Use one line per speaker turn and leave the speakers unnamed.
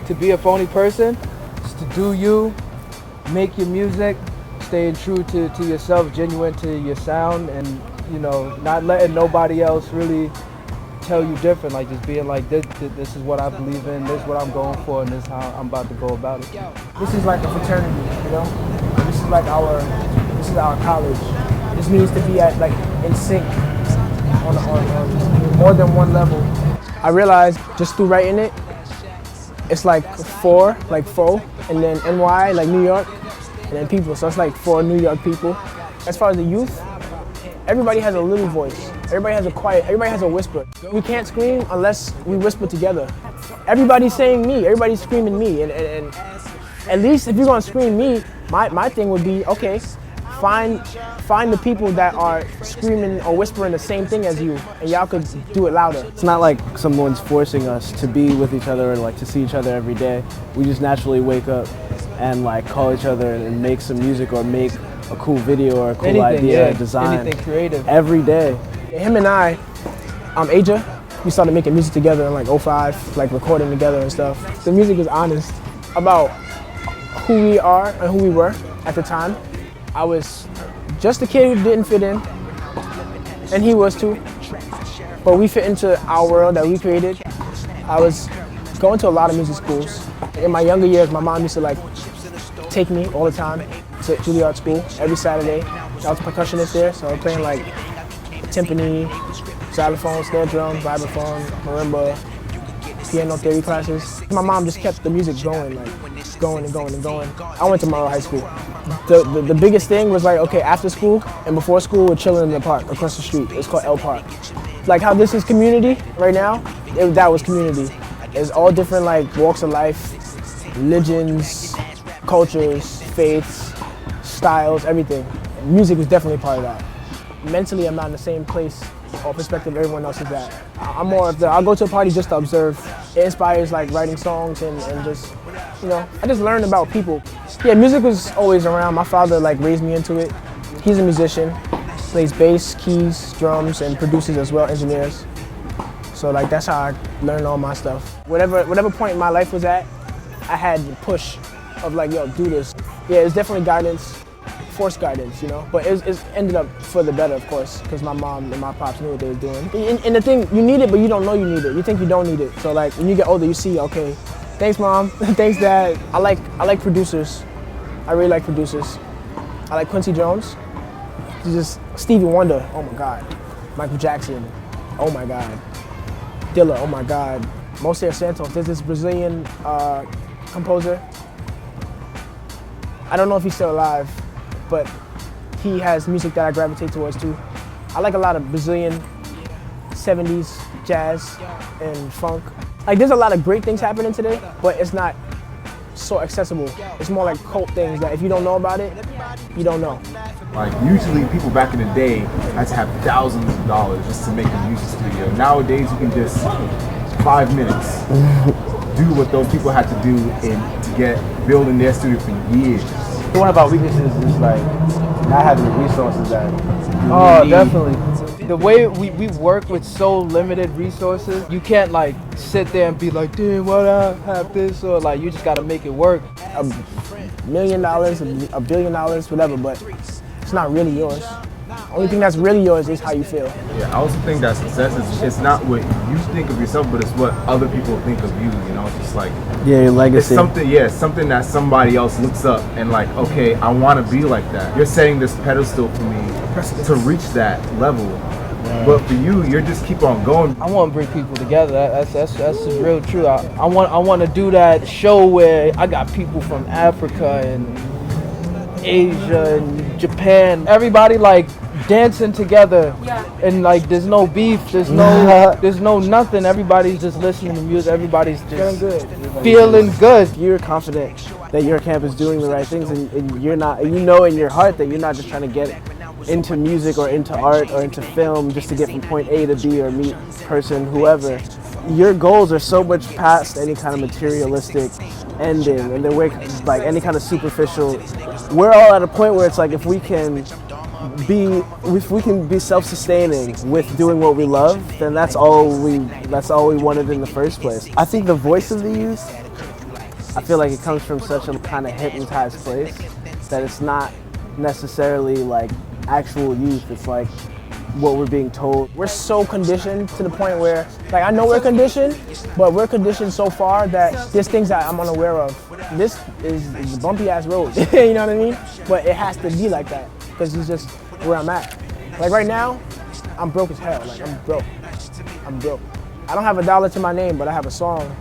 to be a phony person is to do you, make your music, staying true to yourself, genuine to your sound, and you know, not letting nobody else really tell you different. Like just being like, this is what I believe in, this is what I'm going for, and this is how I'm about to go about it.
This is like a fraternity, you know. This is like this is our college. This means to be at like in sync on more than one level. I realized just through writing it, it's like four, like faux, and then NY, like New York, and then people. So it's like for New York people. As far as the youth, everybody has a little voice. Everybody has a quiet, everybody has a whisper. We can't scream unless we whisper together. Everybody's saying me, everybody's screaming me. And at least if you're gonna scream me, my thing would be, okay, find the people that are screaming or whispering the same thing as you, and y'all could do it louder.
It's not like someone's forcing us to be with each other or like to see each other every day. We just naturally wake up and like call each other and make some music or make a cool video or a cool idea, design.
Anything creative.
Every day.
Him and I, Aja, we started making music together in like '05, like recording together and stuff. The music is honest about who we are and who we were at the time. I was just a kid who didn't fit in, and he was too. But we fit into our world that we created. I was going to a lot of music schools. In my younger years, my mom used to like take me all the time to Juilliard school every Saturday. I was a percussionist there, so I was playing like timpani, xylophone, snare drum, vibraphone, marimba, piano theory classes. My mom just kept the music going, like going and going and going. I went to Monroe High School. The biggest thing was like, okay, after school and before school, we're chilling in the park across the street. It's called L Park. Like how this is community right now, that was community. It's all different like walks of life, religions, cultures, faiths, styles, everything. Music was definitely part of that. Mentally, I'm not in the same place or perspective everyone else is at. I'm more of I'll go to a party just to observe. It inspires like writing songs and just, you know, I just learned about people. Yeah, music was always around. My father like raised me into it. He's a musician, plays bass, keys, drums, and produces as well, engineers. So like that's how I learned all my stuff. Whatever point my life was at, I had the push of like, yo, do this. Yeah, it's definitely guidance. Forced guidance, you know, but it's ended up for the better, of course, because my mom and my pops knew what they was doing. And the thing, you need it, but you don't know you need it. You think you don't need it. So like when you get older, you see, okay, thanks mom, thanks dad. I like producers. I really like producers. I like Quincy Jones. Just Stevie Wonder, oh my God. Michael Jackson, oh my God. Dilla, oh my God. Moacir Santos, there's this Brazilian composer. I don't know if he's still alive, but he has music that I gravitate towards too. I like a lot of Brazilian 70s jazz and funk. Like there's a lot of great things happening today, but it's not so accessible. It's more like cult things that if you don't know about it, you don't know.
Like usually people back in the day had to have thousands of dollars just to make a music studio. Nowadays you can just 5 minutes do what those people had to do to get building their studio for years.
One of our weaknesses is like not having the resources that
Oh, definitely. The way we work with so limited resources, you can't like sit there and be like, damn, why I have this? Or like, you just gotta make it work.
$1 million, $1 billion, whatever, but it's not really yours. Only thing that's really yours is how you feel.
Yeah, I also think that success is, it's not what you think of yourself, but it's what other people think of you, you know? It's just like,
yeah, your legacy.
It's something that somebody else looks up and like, okay, I want to be like that. You're setting this pedestal for me to reach that level. Yeah. But for you, you're just keep on going.
I want to bring people together. That's the real truth. I want to do that show where I got people from Africa and Asia and Japan. Everybody like dancing together, and like there's no beef, there's no nothing. Everybody's just listening to music. Everybody's just feeling good.
You're confident that your camp is doing the right things, and you're not. You know in your heart that you're not just trying to get into music or into art or into film just to get from point A to B or meet person, whoever. Your goals are so much past any kind of materialistic ending, and they're like any kind of superficial. We're all at a point where it's like if we can be self-sustaining with doing what we love, then that's all we wanted in the first place. I think the voice of the youth I feel like it comes from such a kind of hypnotized place that it's not necessarily like actual youth. It's like what we're being told.
We're so conditioned to the point where, like, I know we're conditioned, but we're conditioned so far that there's things that I'm unaware of. This is a bumpy ass road, you know what I mean? But it has to be like that because it's just where I'm at. Like right now, I'm broke as hell. Like I'm broke. I don't have $1 to my name, but I have a song